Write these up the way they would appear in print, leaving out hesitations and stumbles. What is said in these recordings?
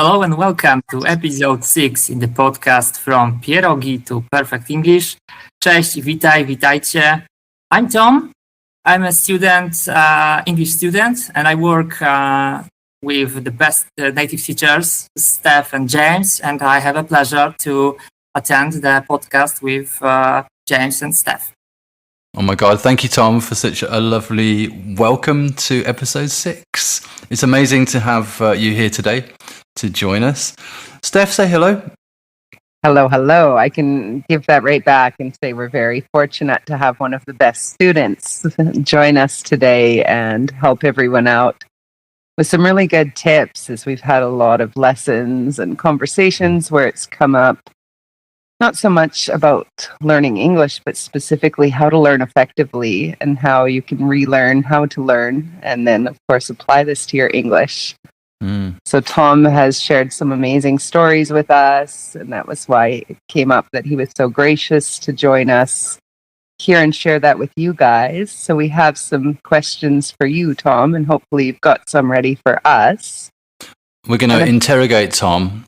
Hello and welcome to episode 6 in the podcast From Pierogi to Perfect English. Cześć, witajcie. I'm Tom. I'm a student, English student, and I work with the best native teachers, Steph and James, and I have a pleasure to attend the podcast with James and Steph. Oh my God, thank you, Tom, for such a lovely welcome to episode 6. It's amazing to have you here today to join us. Steph, say hello. Hello. I can give that right back and say we're very fortunate to have one of the best students join us today and help everyone out with some really good tips, as we've had a lot of lessons and conversations where it's come up not so much about learning English, but specifically how to learn effectively and how you can relearn how to learn and then, of course, apply this to your English. So Tom has shared some amazing stories with us, and that was why it came up that he was so gracious to join us here and share that with you guys. So we have some questions for you, Tom, and hopefully you've got some ready for us. We're going to interrogate Tom.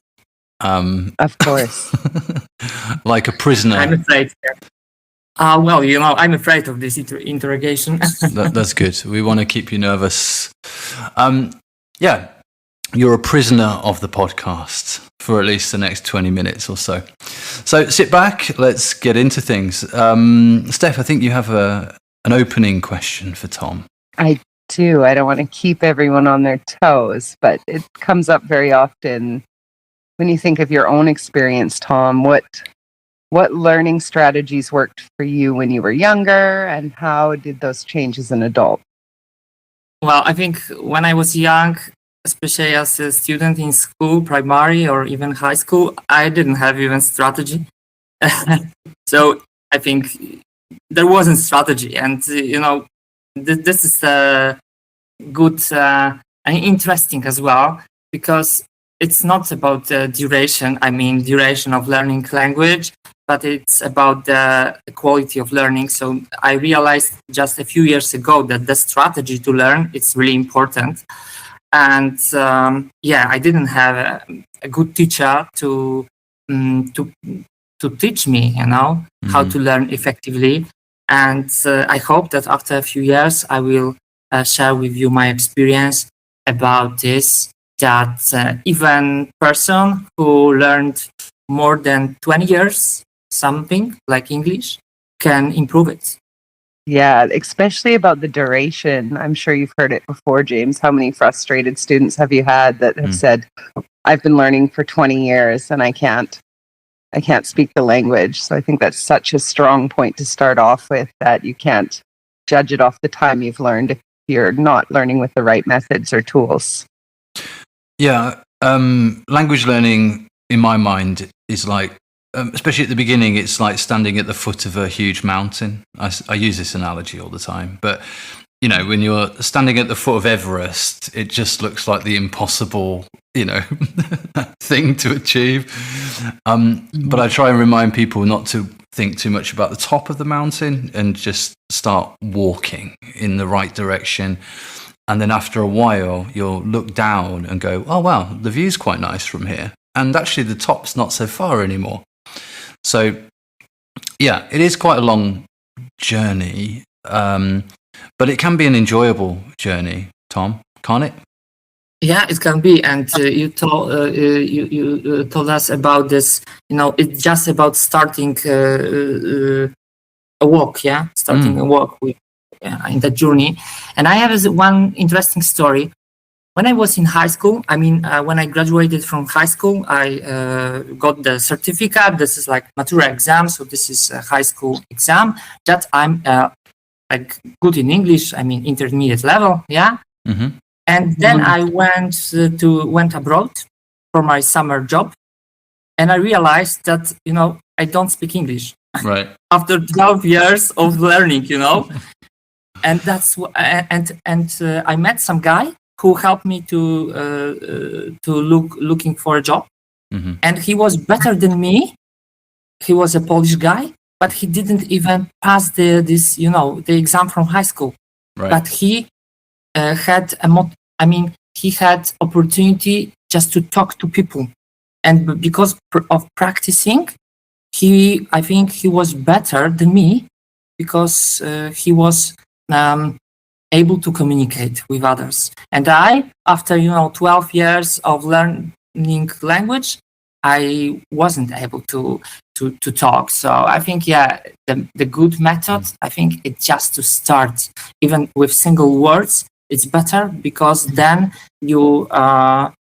Of course. Like a prisoner. I'm afraid. I'm afraid of this interrogation. That's good. We want to keep you nervous. You're a prisoner of the podcast for at least the next 20 minutes or so. So sit back, let's get into things. Steph, I think you have an opening question for Tom. I do. I don't want to keep everyone on their toes, but it comes up very often when you think of your own experience, Tom. What learning strategies worked for you when you were younger, and how did those change as an adult? Well, I think when I was young, especially as a student in school, primary or even high school, I didn't have even strategy. So I think there wasn't strategy. And, this is good and interesting as well, because it's not about the duration of learning language, but it's about the quality of learning. So I realized just a few years ago that the strategy to learn is really important. And I didn't have a good teacher to teach me, how to learn effectively. And I hope that after a few years, I will share with you my experience about this, that even person who learned more than 20 years, something like English, can improve it. Yeah, especially about the duration. I'm sure you've heard it before, James. How many frustrated students have you had that have said, I've been learning for 20 years and I can't speak the language. So I think that's such a strong point to start off with, that you can't judge it off the time you've learned if you're not learning with the right methods or tools. Yeah, language learning, in my mind, is like, especially at the beginning, it's like standing at the foot of a huge mountain. I use this analogy all the time, but when you're standing at the foot of Everest, it just looks like the impossible, thing to achieve. But I try and remind people not to think too much about the top of the mountain and just start walking in the right direction. And then after a while, you'll look down and go, oh, wow, the view's quite nice from here. And actually the top's not so far anymore. So, yeah, it is quite a long journey, but it can be an enjoyable journey, Tom, can't it? Yeah, it can be. And you told us about this. It's just about starting a walk. Yeah, starting a walk in the journey. And I have one interesting story. When I was in high school, when I graduated from high school, I got the certificate. This is like matura exam, so this is a high school exam that I'm good in English. Intermediate level, yeah. Mm-hmm. And then I went abroad for my summer job, and I realized that I don't speak English. Right. After 12 years of learning, and that's I met some guy who helped me to looking for a job. Mm-hmm. And he was better than me. He was a Polish guy, but he didn't even pass the exam from high school. Right. But he had he had opportunity just to talk to people. And because of practicing, I think he was better than me because he was able to communicate with others. And I, after 12 years of learning language, I wasn't able to talk. So I think the good method, I think it's just to start even with single words. It's better because then you are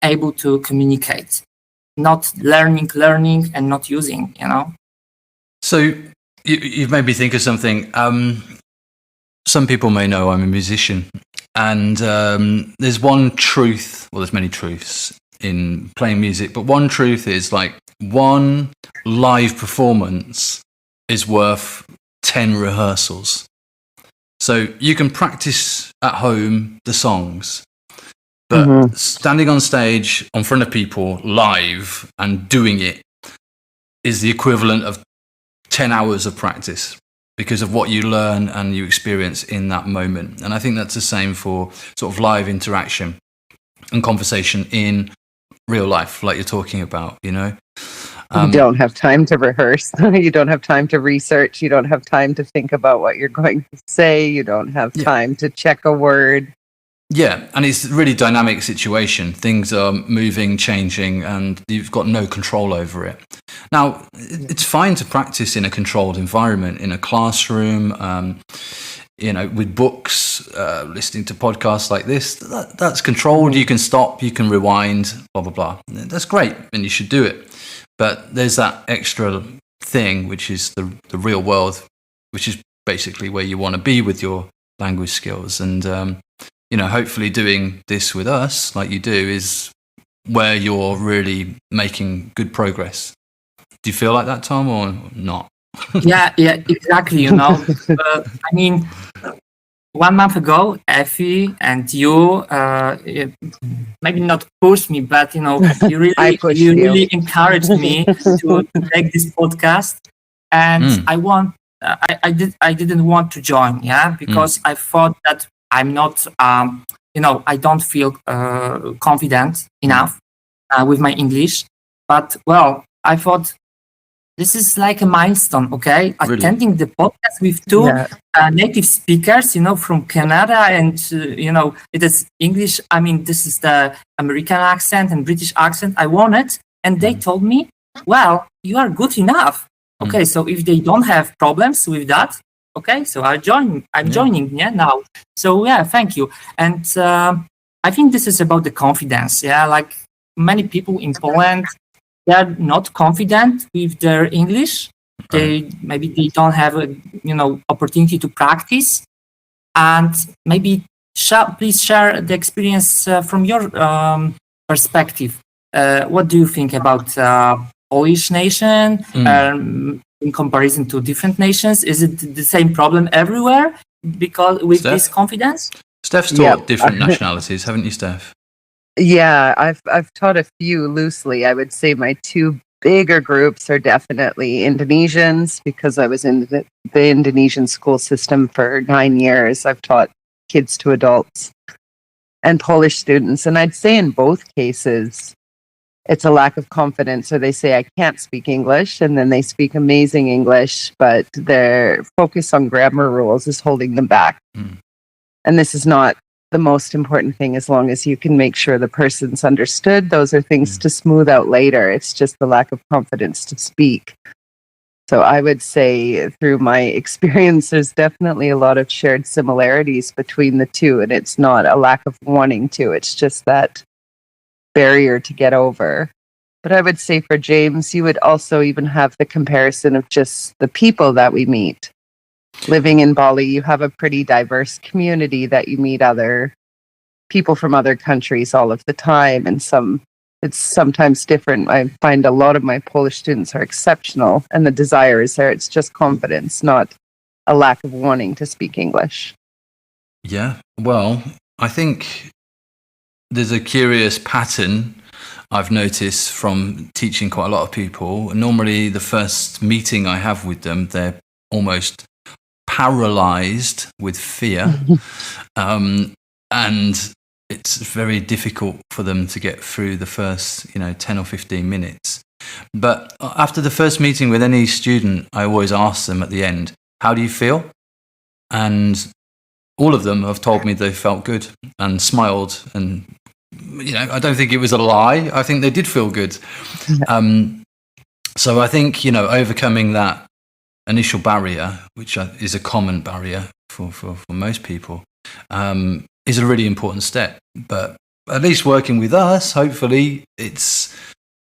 able to communicate, not learning and not using. So you've made me think of something. Some people may know I'm a musician, and there's one truth. Well, there's many truths in playing music, but one truth is like one live performance is worth 10 rehearsals. So you can practice at home the songs, but standing on stage in front of people live and doing it is the equivalent of 10 hours of practice because of what you learn and you experience in that moment. And I think that's the same for sort of live interaction and conversation in real life, like you're talking about, You don't have time to rehearse. You don't have time to research. You don't have time to think about what you're going to say. You don't have time to check a word. Yeah, and it's a really dynamic situation. Things are moving, changing, and you've got no control over it. Now, it's fine to practice in a controlled environment, in a classroom, with books, listening to podcasts like this. That's controlled. You can stop, you can rewind, blah, blah, blah. That's great, and you should do it. But there's that extra thing, which is the real world, which is basically where you want to be with your language skills. And, hopefully doing this with us, like you do, is where you're really making good progress. Do you feel like that, Tom, or not? Yeah, exactly. I mean, 1 month ago, Effie and you, maybe not pushed me, but you really encouraged me to take this podcast. And I didn't want to join, because I thought that I'm not, I don't feel confident enough with my English. But I thought, this is like a milestone, okay? Really? Attending the podcast with two native speakers, from Canada, and it is English. I mean, this is the American accent and British accent. I want it, and they told me, "Well, you are good enough." Okay, so if they don't have problems with that, okay, so I'm joining, now. So thank you, and I think this is about the confidence. Like many people in Poland. They're not confident with their English. They don't have opportunity to practice. And maybe please share the experience from your perspective. What do you think about Polish nation in comparison to different nations? Is it the same problem everywhere because with Steph? This confidence? Steph's taught different nationalities, haven't you, Steph? Yeah, I've taught a few loosely. I would say my two bigger groups are definitely Indonesians, because I was in the Indonesian school system for 9 years. I've taught kids to adults, and Polish students. And I'd say in both cases, it's a lack of confidence, or they say, I can't speak English, and then they speak amazing English, but their focus on grammar rules is holding them back. And this is not the most important thing. As long as you can make sure the person's understood, those are things to smooth out later. It's just the lack of confidence to speak. So I would say through my experience, there's definitely a lot of shared similarities between the two, and it's not a lack of wanting to, it's just that barrier to get over. But I would say for James, you would also even have the comparison of just the people that we meet. Living in Bali, you have a pretty diverse community that you meet other people from other countries all of the time, and it's sometimes different. I find a lot of my Polish students are exceptional, and the desire is there. It's just confidence, not a lack of wanting to speak English. Yeah, well, I think there's a curious pattern I've noticed from teaching quite a lot of people. Normally, the first meeting I have with them, they're almost paralyzed with fear, and it's very difficult for them to get through the first, 10 or 15 minutes. But after the first meeting with any student, I always ask them at the end, how do you feel? And all of them have told me they felt good and smiled. And, I don't think it was a lie. I think they did feel good. So I think, overcoming that initial barrier, which is a common barrier for most people, is a really important step. But at least working with us, hopefully it's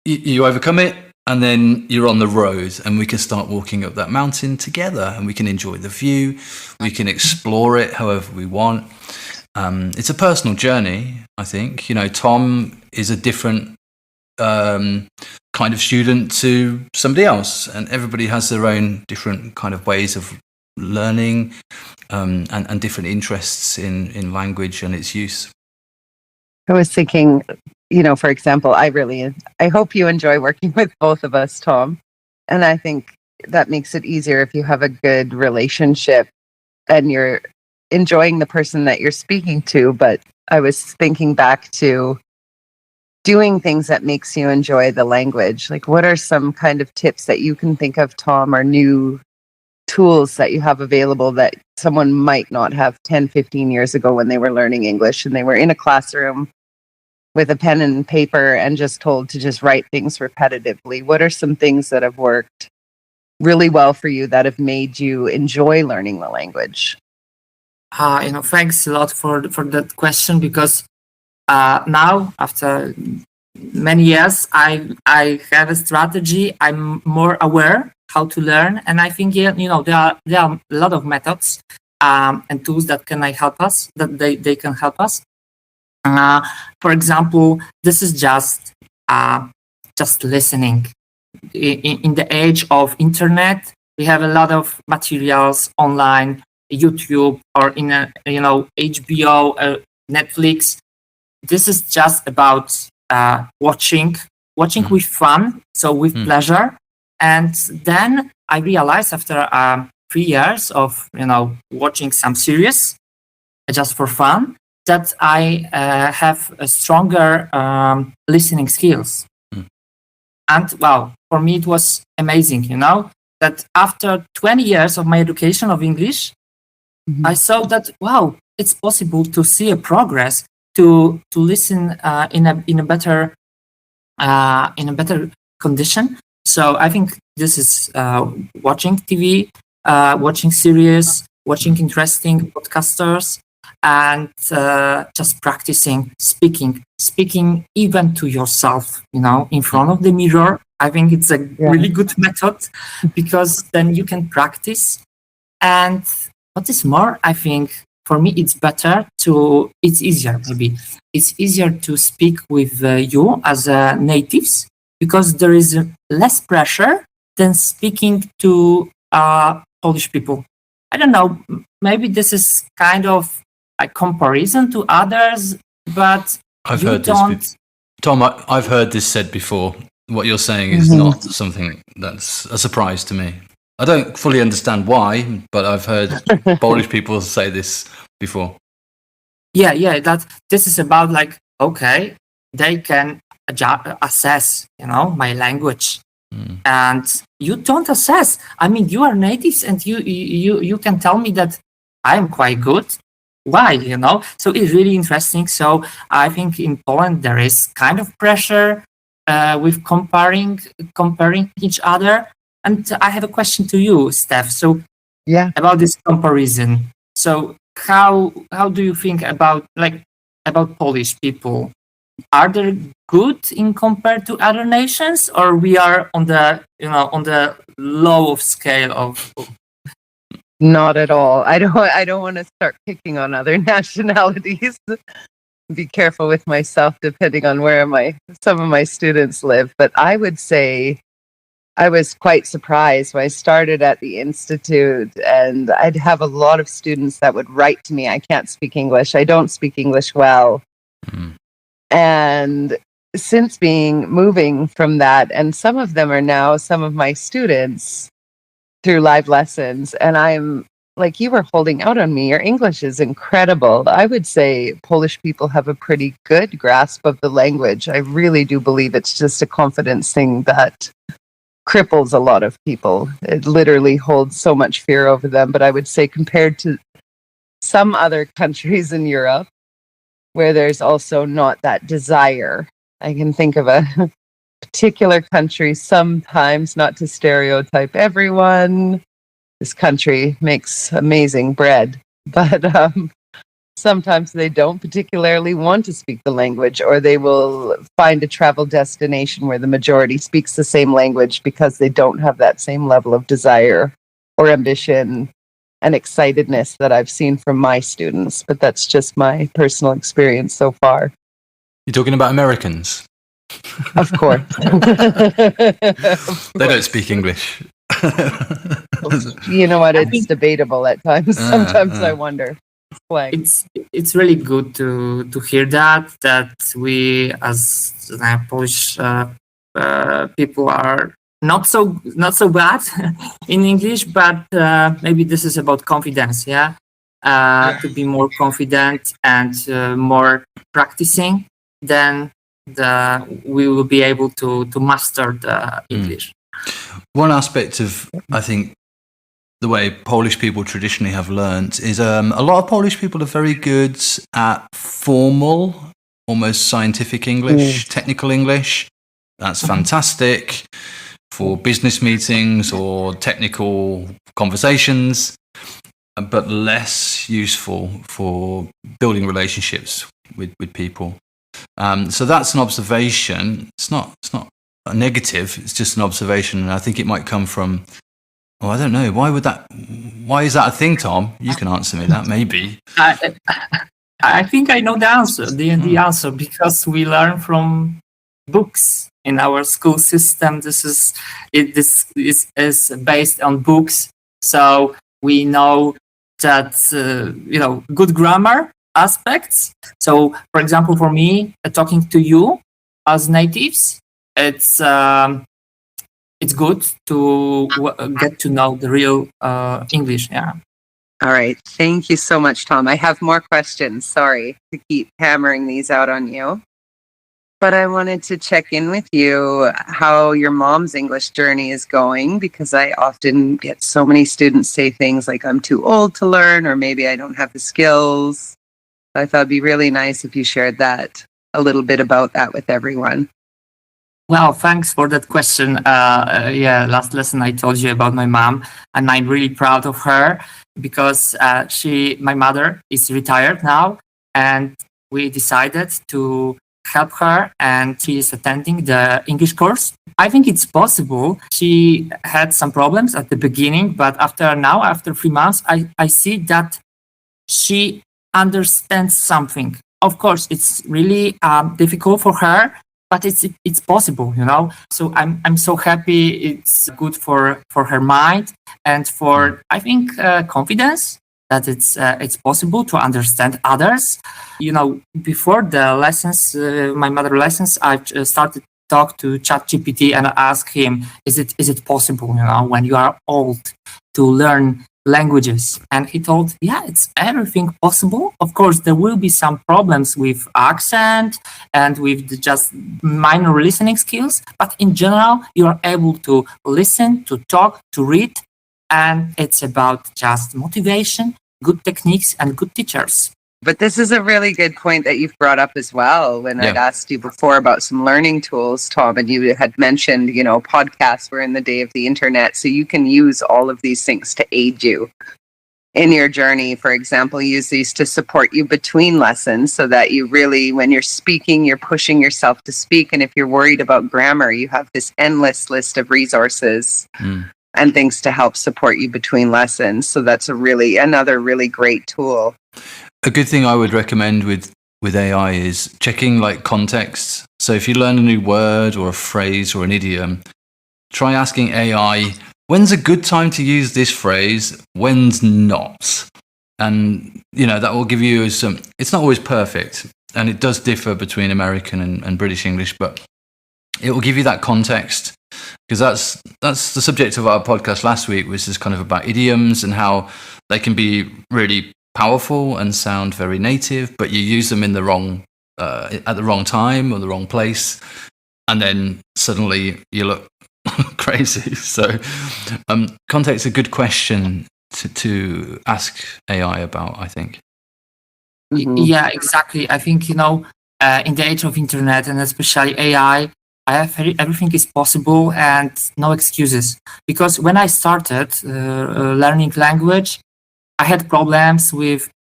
you overcome it, and then you're on the road, and we can start walking up that mountain together, and we can enjoy the view, we can explore it however we want. It's a personal journey, I think. Tom is a different kind of student to somebody else, and everybody has their own different kind of ways of learning, and different interests in language and its use. I was thinking, for example, I hope you enjoy working with both of us, Tom. And I think that makes it easier if you have a good relationship and you're enjoying the person that you're speaking to. But I was thinking back to doing things that makes you enjoy the language. Like, what are some kind of tips that you can think of, Tom, or new tools that you have available that someone might not have 10, 15 years ago when they were learning English and they were in a classroom with a pen and paper and just told to just write things repetitively? What are some things that have worked really well for you that have made you enjoy learning the language? Thanks a lot for that question, because now, after many years, I have a strategy. I'm more aware how to learn, and I think there are a lot of methods and tools that can help us. That they can help us. For example, this is just listening. In the age of internet, we have a lot of materials online, YouTube, or in HBO, Netflix. This is just about watching with fun, so with pleasure. And then I realized after 3 years of watching some series just for fun, that I have a stronger listening skills. And wow, for me it was amazing, that after 20 years of my education of English, I saw that wow, it's possible to see a progress, to listen in a better condition. So I think this is watching TV, watching series, watching interesting podcasters, and just practicing speaking even to yourself, in front of the mirror. I think it's a really good method, because then you can practice. And what is more, I think for me it's easier to speak with you as natives, because there is less pressure than speaking to Polish people. I don't know, maybe this is kind of a comparison to others, but I've heard this. Tom, I've heard this said before. What you're saying is not something that's a surprise to me. I don't fully understand why, but I've heard Polish people say this before. Yeah, that this is about okay, they can assess, my language, and you don't assess. I mean, you are natives, and you can tell me that I'm quite good. Why, So it's really interesting. So I think in Poland there is kind of pressure with comparing each other. And I have a question to you, Steph. So about this comparison. So how do you think about Polish people? Are they good in compared to other nations, or we are on the low of scale of? Not at all. I don't want to start picking on other nationalities. Be careful with myself, depending on where some of my students live. But I would say I was quite surprised when I started at the Institute, and I'd have a lot of students that would write to me, I can't speak English. I don't speak English well. And since moving from that, and some of them are now some of my students through live lessons, and I'm like you were holding out on me. Your English is incredible. I would say Polish people have a pretty good grasp of the language. I really do believe it's just a confidence thing that cripples a lot of people. It literally holds so much fear over them. But I would say compared to some other countries in Europe, where there's also not that desire. I can think of a particular country, sometimes, not to stereotype everyone. This country makes amazing bread, but sometimes they don't particularly want to speak the language, or they will find a travel destination where the majority speaks the same language because they don't have that same level of desire or ambition and excitedness that I've seen from my students. But that's just my personal experience so far. You're talking about Americans? Of course. They don't speak English. You know what? It's debatable at times. Sometimes I wonder. It's really good to hear that we as Polish people are not so bad in English, but maybe this is about confidence, to be more confident and more practicing, then we will be able to master the English. One aspect of, I think, the way Polish people traditionally have learned is a lot of Polish people are very good at formal, almost scientific English, technical English. That's fantastic for business meetings or technical conversations, but less useful for building relationships with people. So that's an observation. It's not a negative. It's just an observation, and I think it might come from. Oh, I don't know. Why is that a thing, Tom? You can answer me that, maybe. I think I know the answer. The answer, because we learn from books in our school system. This is based on books, so we know that good grammar aspects. So, for example, for me, talking to you as natives, it's good to get to know the real English. Yeah. All right. Thank you so much, Tom. I have more questions. Sorry to keep hammering these out on you. But I wanted to check in with you how your mom's English journey is going, because I often get so many students say things like, I'm too old to learn, or maybe I don't have the skills. I thought it'd be really nice if you shared that, a little bit about that with everyone. Well, thanks for that question. Last lesson I told you about my mom, and I'm really proud of her because my mother is retired now, and we decided to help her, and she is attending the English course. I think it's possible. She had some problems at the beginning, but after 3 months, I see that she understands something. Of course, it's really difficult for her, but it's possible, So I'm so happy. It's good for her mind and for, I think, confidence that it's possible to understand others. Before the lessons, my mother lessons, I started to talk to ChatGPT and ask him, is it possible, when you are old, to learn languages? And he told, it's everything possible. Of course, there will be some problems with accent and with just minor listening skills, but in general, you are able to listen, to talk, to read, and it's about just motivation, good techniques, and good teachers. But this is a really good point that you've brought up as well. When I'd asked you before about some learning tools, Tom, and you had mentioned, podcasts were in the day of the internet. So you can use all of these things to aid you in your journey. For example, use these to support you between lessons so that you really, when you're speaking, you're pushing yourself to speak. And if you're worried about grammar, you have this endless list of resources and things to help support you between lessons. So that's another really great tool. A good thing I would recommend with AI is checking context. So if you learn a new word or a phrase or an idiom, try asking AI, when's a good time to use this phrase? When's not? And, that will give you it's not always perfect, and it does differ between American and British English, but it will give you that context, because that's the subject of our podcast last week, was just kind of about idioms and how they can be really powerful and sound very native, but you use them in the wrong at the wrong time or the wrong place, and then suddenly you look crazy. So context is a good question to ask AI about, I think. Yeah, exactly. I think, in the age of internet and especially AI, everything is possible and no excuses. Because when I started learning language, I had problems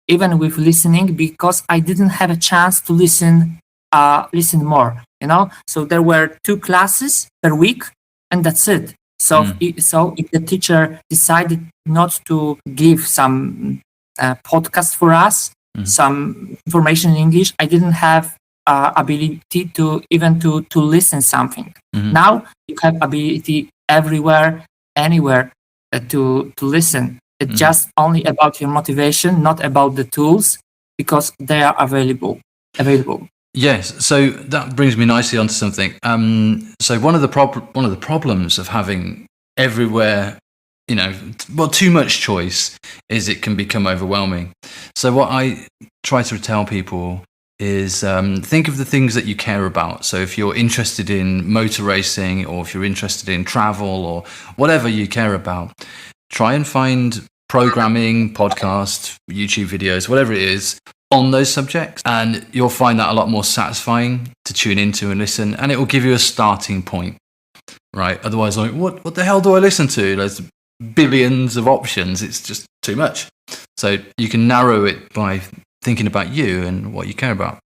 even with listening, because I didn't have a chance to listen more. So there were 2 classes per week, and that's it. So if the teacher decided not to give some podcast for us, some information in English, I didn't have ability to listen something. Now you have ability everywhere, anywhere to listen. It's just only about your motivation, not about the tools, because they are available. Yes, so that brings me nicely onto something. So one of the problems of having everywhere, too much choice, is it can become overwhelming. So what I try to tell people is think of the things that you care about. So if you're interested in motor racing, or if you're interested in travel, or whatever you care about, try and find programming, podcast, YouTube videos, whatever it is, on those subjects, and you'll find that a lot more satisfying to tune into and listen, and it will give you a starting point, right? Otherwise, like, what the hell do I listen to? There's billions of options. It's just too much. So you can narrow it by thinking about you and what you care about.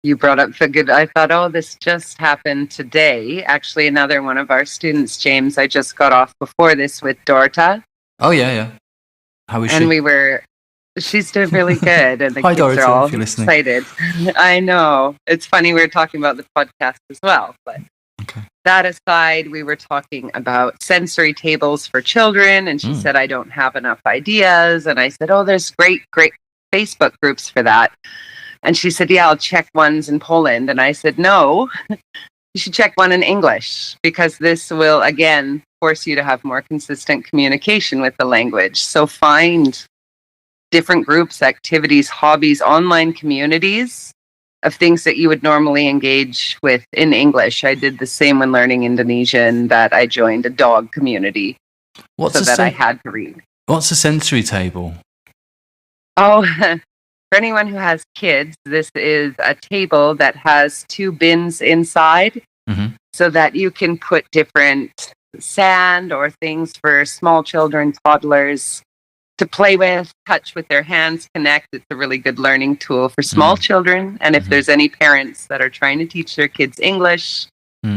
You brought up the good. I thought, this just happened today. Actually, another one of our students, James, I just got off before this with Dorta. Oh, yeah. How is she? And she's doing really good. And the Hi, kids Dorota, are all if you're listening. excited. I know. It's funny, we were talking about the podcast as well. But that aside, we were talking about sensory tables for children. And she said, I don't have enough ideas. And I said, there's great Facebook groups for that. And she said, I'll check ones in Poland. And I said, no, you should check one in English, because this will, again, force you to have more consistent communication with the language. So find different groups, activities, hobbies, online communities of things that you would normally engage with in English. I did the same when learning Indonesian, that I joined a dog community I had to read. What's a sensory table? For anyone who has kids, this is a table that has 2 bins inside, so that you can put different sand or things for small children, toddlers to play with, touch with their hands, connect. It's a really good learning tool for small children. And if there's any parents that are trying to teach their kids English,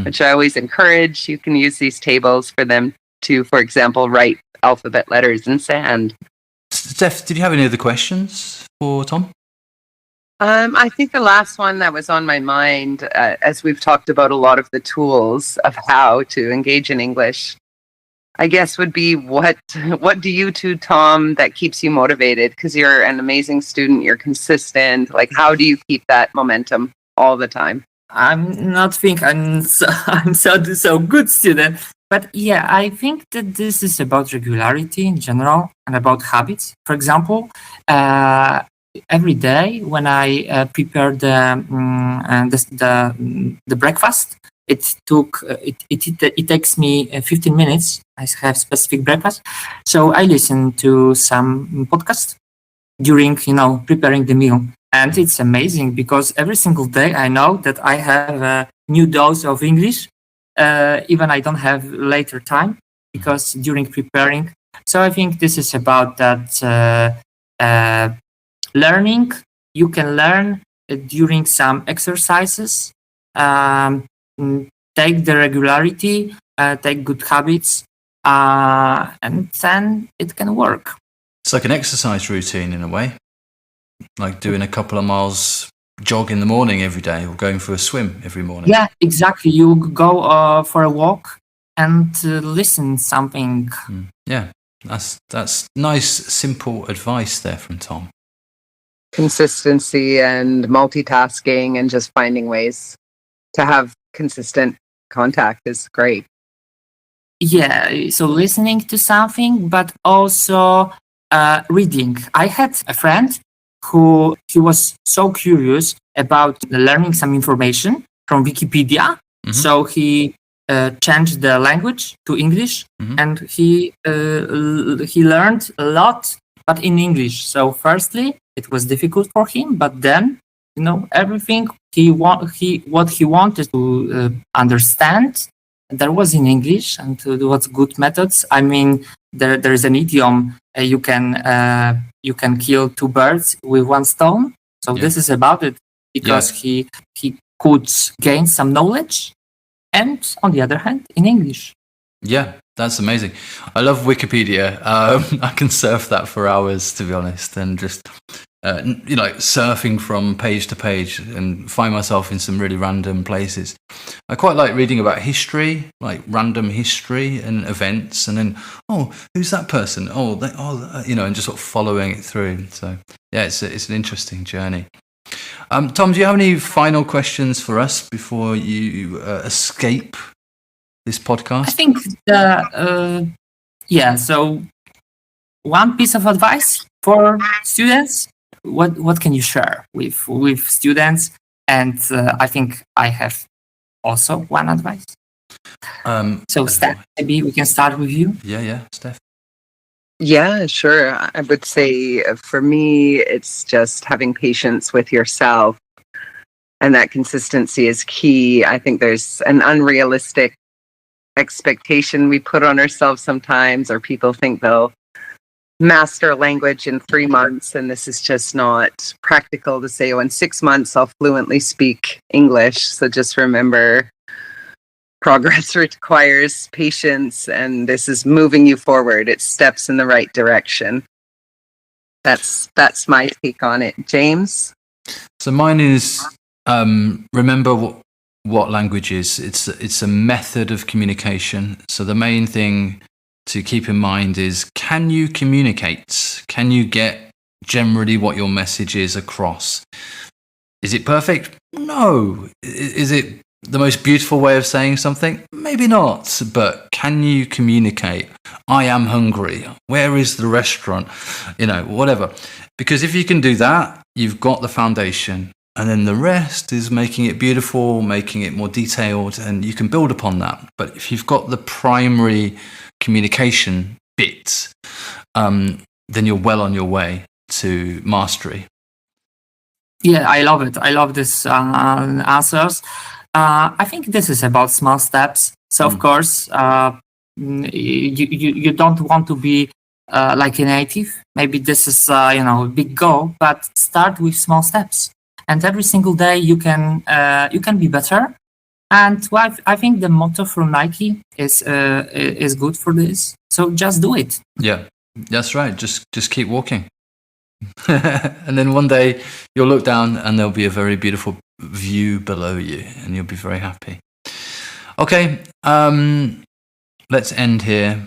which I always encourage, you can use these tables for them to, for example, write alphabet letters in sand. Steph, did you have any other questions for Tom? I think the last one that was on my mind, as we've talked about a lot of the tools of how to engage in English, I guess would be what do you do, Tom, that keeps you motivated? Because you're an amazing student, you're consistent. Like, how do you keep that momentum all the time? I'm not think I'm so good student, but yeah, I think that this is about regularity in general and about habits. For example, every day when I prepare the breakfast, it takes me 15 minutes. I have specific breakfast, so I listen to some podcast during preparing the meal, and it's amazing because every single day I know that I have a new dose of English, even I don't have later time, because during preparing. So I think this is about that learning. You can learn during some exercises. Take the regularity, take good habits, and then it can work. It's like an exercise routine in a way, like doing a couple of miles jog in the morning every day, or going for a swim every morning. Yeah, exactly. You go for a walk and listen something. Yeah, that's nice, simple advice there from Tom. Consistency and multitasking, and just finding ways to have consistent contact is great. Yeah, so listening to something, but also reading. I had a friend who he was so curious about learning some information from Wikipedia. So he changed the language to English, and he learned a lot, but in English. So firstly, it was difficult for him, but then everything what he wanted to understand, there was in English, and there was good methods. I mean, there is an idiom: you can kill two birds with one stone. So this is about it, because he could gain some knowledge, and on the other hand, in English. Yeah, that's amazing. I love Wikipedia. I can surf that for hours, to be honest, and just surfing from page to page and find myself in some really random places. I quite like reading about history, like random history and events, and then, who's that person? And just sort of following it through. So yeah, it's an interesting journey. Tom, do you have any final questions for us before you escape this podcast? I think so one piece of advice for students. What can you share with students? And I think I have also one advice. So Steph, maybe we can start with you. Yeah, Steph. Yeah, sure. I would say for me, it's just having patience with yourself, and that consistency is key. I think there's an unrealistic expectation we put on ourselves sometimes, or people think they'll master a language in 3 months, and this is just not practical to say, in 6 months I'll fluently speak English. So just remember, progress requires patience, and this is moving you forward. It's steps in the right direction. That's my take on it. James? So mine is remember what language is. It's a method of communication. So the main thing to keep in mind is, can you communicate? Can you get generally what your message is across? Is it perfect? No. Is it the most beautiful way of saying something? Maybe not. But can you communicate? I am hungry. Where is the restaurant? Whatever. Because if you can do that, you've got the foundation. And then the rest is making it beautiful, making it more detailed, and you can build upon that. But if you've got the primary communication bits, then you're well on your way to mastery. Yeah, I love it. I love this answers. I think this is about small steps. So of course, you don't want to be like a native. Maybe this is a big goal, but start with small steps. And every single day you can be better. And I think the motto from Nike is good for this. So just do it. Yeah, that's right. Just keep walking. And then one day you'll look down and there'll be a very beautiful view below you, and you'll be very happy. Okay, let's end here.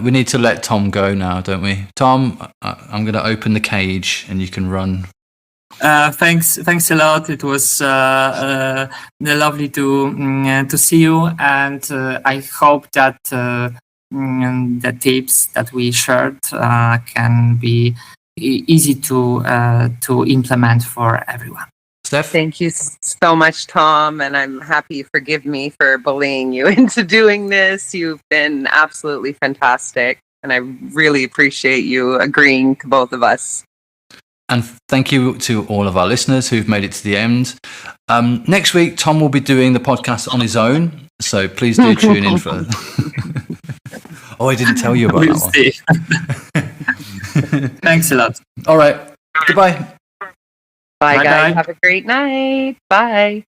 We need to let Tom go now, don't we? Tom, I'm going to open the cage and you can run. Thanks a lot. It was lovely to see you, and I hope that the tips that we shared can be easy to implement for everyone. Steph? Thank you so much, Tom, and I'm happy you forgive me for bullying you into doing this. You've been absolutely fantastic, and I really appreciate you agreeing to both of us. And thank you to all of our listeners who've made it to the end. Next week, Tom will be doing the podcast on his own, so please do tune in for... I didn't tell you about that one. Thanks a lot. All right. Goodbye. Bye, Bye, guys. guys. Have a great night. Bye.